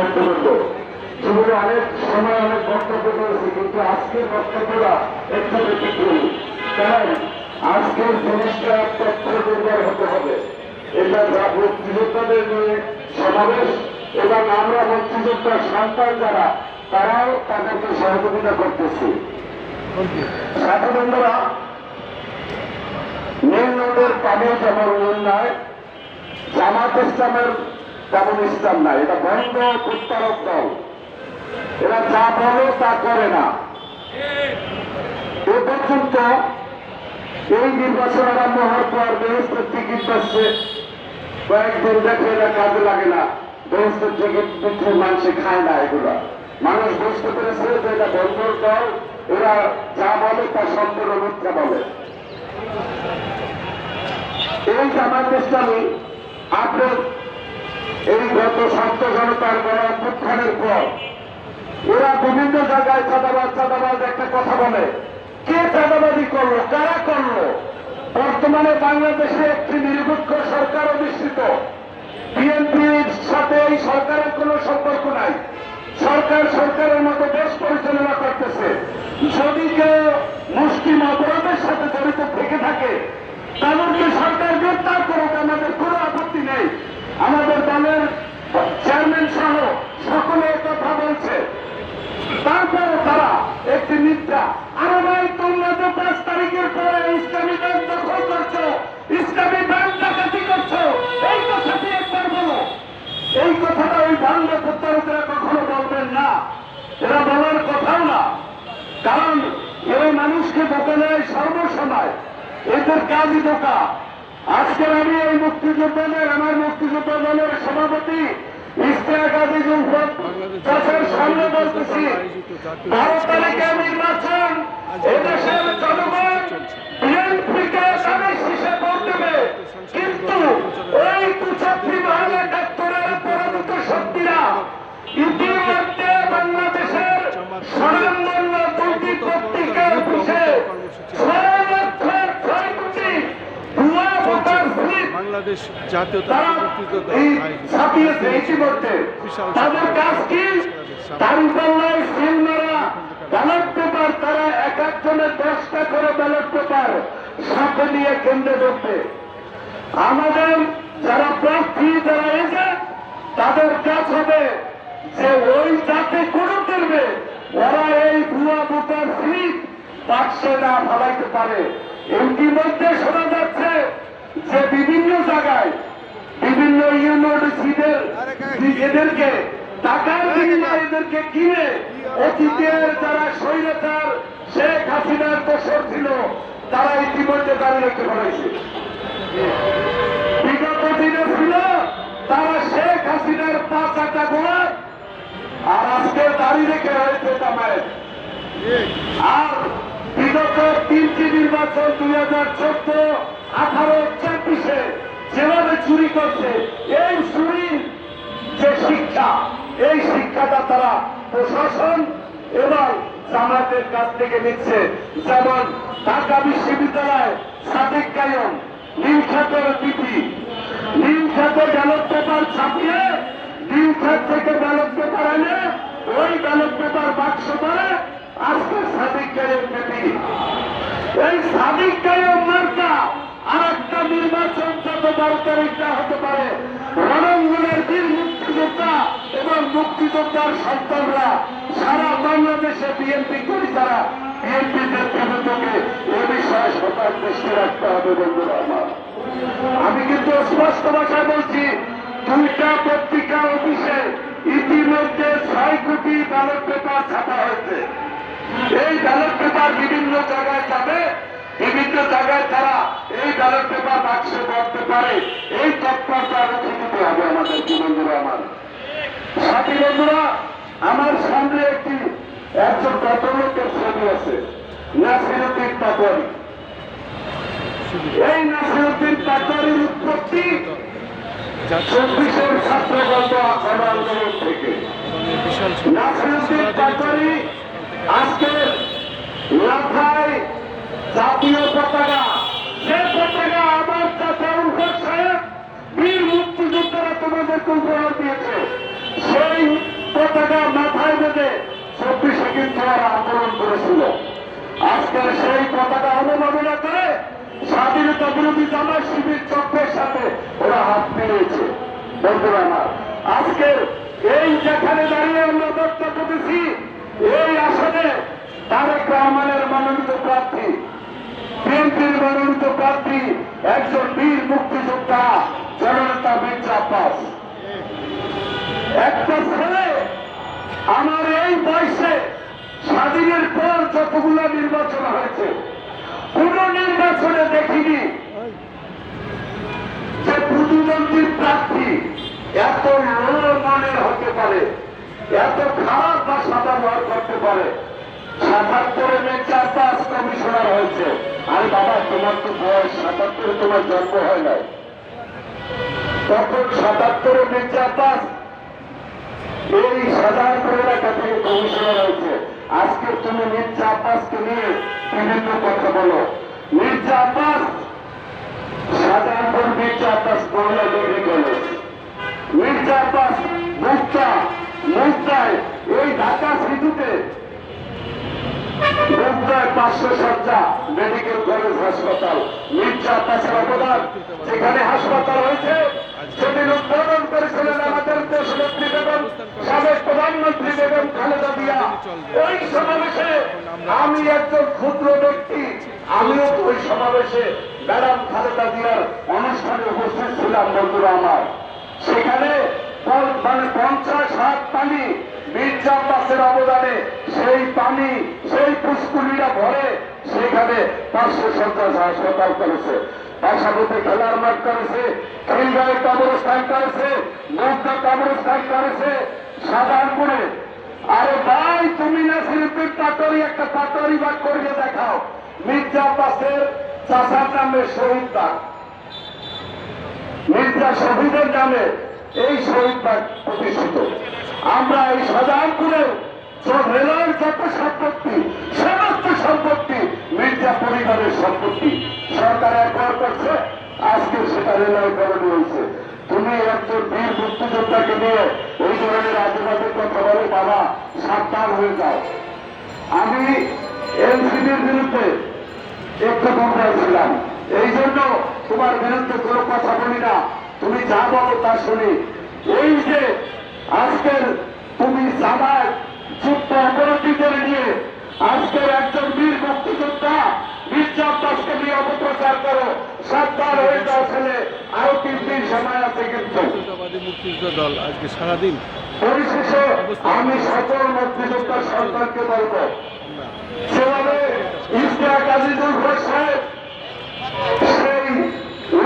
নেতৃবৃন্দ জীবনে অনেক সময় অনেক বক্তব্য করেছি, কিন্তু আজকের বক্তব্যটা একটু ব্যতিক্রমী। কারণ আজকের জিনিসটা তথ্য নির্ভর হতে হবে। এটা মুক্তিযোদ্ধাদের নিয়ে সমাবেশ এবং আমরা মুক্তিযোদ্ধার সন্তান যারা তারাও তাদেরকে সহযোগিতা করতেছি। সাথী বন্ধুরা, নীল নদের পানি যেমন নীল নয়, জামাত ইসলামের তেমন ইসলাম নাই। এটা বন্ধ প্রত্যারক দল, এরা যা বলে তা করে না। এ পর্যন্ত এই নির্বাচন আরম্ভ হওয়ার পর বেহেস্তের টিকিট পাচ্ছে, কয়েকদিন দেখে এরা কাজে লাগে না, বেহেস্তের টিকিট বিক্রি মানুষে খায় না। এগুলা মানুষ বুঝতে পেরেছে যে এটা বন্ধুর দল, এরা যা বলে তা সম্পূর্ণ মিথ্যা বলে। এই জামাত ইসলামী আপনার এই গত ছাত্র জনতার গণ অভ্যুত্থানের পর এরা বিভিন্ন জায়গায় চাঁদাবাজ একটা কথা বলে। কে চাঁদাবাজি করলো, কারা করলো? বর্তমানে বাংলাদেশে একটি নিরপেক্ষ সরকার অধিষ্ঠিত। বিএনপির সাথে এই সরকারের কোনো সম্পর্ক নাই। সরকার সরকারের মতো দেশ পরিচালনা করতেছে। যদি কেউ মুসলিম অপরাধের সাথে জড়িত থেকে থাকে তাদেরকে সরকার গ্রেপ্তার করুক, আমাদের কোনো আপত্তি নেই। আমাদের দলের চেয়ারম্যান সহ সকলে কথা বলছে। তারপরে তারা একটি নিদ্রা, আরে ভাই তোমরা তো 5 তারিখের পরে ইসলামী ব্যাংক দখল করছো, ইসলামী ব্যাংক ডাকাতি করছো, এই কথাটি একবার বলো। এই কথাটা ওই ভাঙ্গা প্রত্যারকরা কখনো বলবেন না, এরা বলার কথাও না। কারণ এরা মানুষকে ধোকা নেয় সর্বসময়, এদের কাজই ধোকা। আজকে আমি এই মুক্তিযোদ্ধাদের, আমার মুক্তিযোদ্ধা দলের সভাপতি ইশতিয়াক আলী জুলফত চাচার সামনে বলতেছি, 12 তারিখে নির্বাচন, এদেশের জনগণ বিএনপিকে তাদের শীষে ভোট দেবে। কিন্তু ওই কুচক্রী মহলে ডাক্তারের পরাজিত শক্তিরা ইতিমধ্যে বাংলাদেশের স্বনামধন্য দুটি পত্রিকার অফিসে 6 লক্ষ 6 কোটি ভুয়া ভোটার স্লিপ বাংলাদেশ জাতীয়তা ছাপিয়েছে। ইতিমধ্যে তাদের কাজ কি? দাঁড়িপাল্লায় সিল মারা ব্যালট পেপার, তারা এক একজনের 10টা করে ব্যালট পেপার সাথে নিয়ে কেন্দ্রে ঢুকবে। আমাদের যারা প্রার্থী, যারা এজেন্ট, তাদের কাজ হবে যে ওই যাতে করে করবে ওরা এই ভুয়া ভোটার স্লিপ বাক্সে না ফেলাইতে পারে। ইতিমধ্যে শোনা যাচ্ছে যে বিভিন্ন জায়গায় বিভিন্ন ইউনিভার্সিটিদের এদেরকে টাকার বিনিময়ে এদেরকে কিনে অতীতের যারা স্বৈরাচার শেখ হাসিনার দোসর ছিল তারা ইতিমধ্যে দাঁড়িয়ে রেখে ফেলাইছে। বিগত দিনে ছিল তারা শেখ হাসিনার 5 গোলা, আর আজকে দাঁড়িয়ে রেখে হয়েছে জামায়াত। আর বিগত 3টি নির্বাচন 2014, 18, 24-এ যেভাবে চুরি করছে, এই চুরির যে শিক্ষা, এই শিক্ষাটা তারা প্রশাসন এবং জামায়াতের কাছ থেকে নিচ্ছে। যেমন ঢাকা বিশ্ববিদ্যালয় সাদেক কায়ুম নীলক্ষেতের পিপি, নীলক্ষেতে ব্যালট পেপার ছাপিয়ে নীলক্ষেত থেকে ব্যালট পেপার এনে ওই ব্যালট পেপার বাক্স করে আজকে সাদেক কায়ুম পিপি। এই সাদেক কায়ুম মার্কা আর একটা নির্বাচন যত 12 তারিখটা হতে পারে, রণাঙ্গনের বীর মুক্তিযোদ্ধা এবং মুক্তিযোদ্ধার সন্তানরা সারা বাংলাদেশে বিএনপি করি, তারা বিএনপি নেতৃবৃন্দকে এ বিষয়ে সতর্ক দৃষ্টি রাখতে হবে। বন্ধুরা আমার, আমি কিন্তু স্পষ্ট ভাষায় বলছি, 2টা পত্রিকা অফিসে ইতিমধ্যে 6 কোটি ব্যালট পেপার ছাপা হয়েছে। এই ব্যালট পেপার বিভিন্ন জায়গায় যাবে, বিভিন্ন জায়গায় তারা এই ব্যালট পেপার বাক্সে করতে পারে। এই তৎপরতা রুখে দিতে হবে আমাদেরকে। বন্ধুরা আমার, সাথী বন্ধুরা, আমার সামনে একজন ভদ্রলোকের ছবি আছে, নাসিরউদ্দিন পাটোয়ারি। এই নাসিরউদ্দিন পাটোয়ারির উৎপত্তি 24-এর ছাত্রবন্ধ আন্দোলন থেকে। নাসিরউদ্দিন পাটোয়ারি আজকে মাথায় জাতীয় পতাকা, যে পতাকা আমার চাচা উল্ফত সাহেব বীর মুক্তিযোদ্ধারা তোমাদেরকে উপহার দিয়েছে, সেই আজকের সেই পতাকা অবমাননা করে স্বাধীনতা বিরোধী জামাত শিবির চক্রের সাথে ওরা হাত মিলিয়েছে। বন্ধুরা আমার, আজকের এই যেখানে দাঁড়িয়ে আমরা বক্তব্য দিচ্ছি, এই আসনে তারেক রহমানের মনোনীত প্রার্থী, বিএনপির মনোনীত প্রার্থী একজন বীর মুক্তিযোদ্ধা জননেতা মির্জা আব্বাস। একটা ছেলে আমার এই বয়সে স্বাধীনের পর যতগুলো নির্বাচন হয়েছে কোন নির্বাচনে দেখিনি যে প্রতিদ্বন্দ্বী প্রার্থী এত লো মনের হতে পারে, এত খারাপ ভাষা ব্যবহার করতে পারে। ৭৭-এ মির্জা আব্বাস কমিশনার হয়েছে। আরে বাবা, তোমার তো বয়স ৭৭-এ তোমার জন্ম হয় নাই। তখন ৭৭-এ মির্জা আব্বাস এই সাধারণপুর এলাকা থেকে কমিশনার হয়েছে। আজকে তুমি মির্জা আব্বাসকে নিয়ে বিভিন্ন কথা বলো। মির্জা আব্বাস সাধারণপুর, মির্জা আব্বাস মহিলা ডিগ্রি কলেজ, মির্জা আব্বাস মুক্তায় এই ঢাকা সিটিতে মুক্তায় ৫০০ শয্যা মেডিকেল কলেজ হাসপাতাল। মির্জা আব্বাসের অবদান যেখানে হাসপাতাল হয়েছে সেদিন উদ্বোধন করেছিলেন আমাদের দেশনেত্রী বেগম, সাবেক প্রধানমন্ত্রী বেগম খালেদা জিয়া। ওই সমাবেশে আমি একজন ক্ষুদ্র ব্যক্তি, আমিও তো ওই সমাবেশে ম্যাডাম খালেদা জিয়ার অনুষ্ঠানে উপস্থিত ছিলাম। বন্ধুরা আমার, সেখানে ৫০ হাত পানি মির্জা আব্বাসের অবদানে সেই পানি, সেই পুষ্কুলিটা ভরে সেখানে ৫০০ শয্যা হাসপাতাল করেছে। পাশাপাশি খেলার মাঠ করেছে, খিলগাঁও কবরস্থান করেছে, মুগ্ধা কবরস্থান করেছে সাধারণপুরে। আরে ভাই, তুমি না শিল্পীর পাটরি একটা পাটরি বাগ করিয়ে দেখাও। মির্জা আব্বাসের চাষার নামে শহীদ বাগ, মির্জা শহীদের নামে এই শহীদ বাগ প্রতিষ্ঠিত। আমরা এই সাধারণপুরের রেলের যত সম্পত্তি, সমস্ত সম্পত্তি মির্জা পরিবারের সম্পত্তি সরকার একবার করছে, আজকে সেটা রেলওয়ে কলোনি হয়েছে। তুমি একজন বীর মুক্তিযোদ্ধাকে নিয়ে এই ধরনের আজেবাজে কথা বলে, বাবা সাবধান হয়ে যাও। আমি এনসিপির বিরুদ্ধে একটু বন্ধুরা ছিলাম, এই জন্য তোমার বিরুদ্ধে কোনো কথা বলি না, তুমি যা বলো তা শুনি। এই যে আজকের তুমি জামাত যুদ্ধ অপরাধীদের নিয়ে আজকের একজন বীর মুক্তিযোদ্ধা মির্জা আব্বাসকে নিয়ে অপপ্রচার করো, সাবধান হয়ে যাও ছেলে, আরো ৩ দিন সময় আছে। কিন্তু মুক্তিযোদ্ধা দল আজকে সারাদিন পরিশেষে আমি সকল মুক্তিযোদ্ধা সরকারকে বলবো, সেভাবে ইশতিয়াক আজিজুল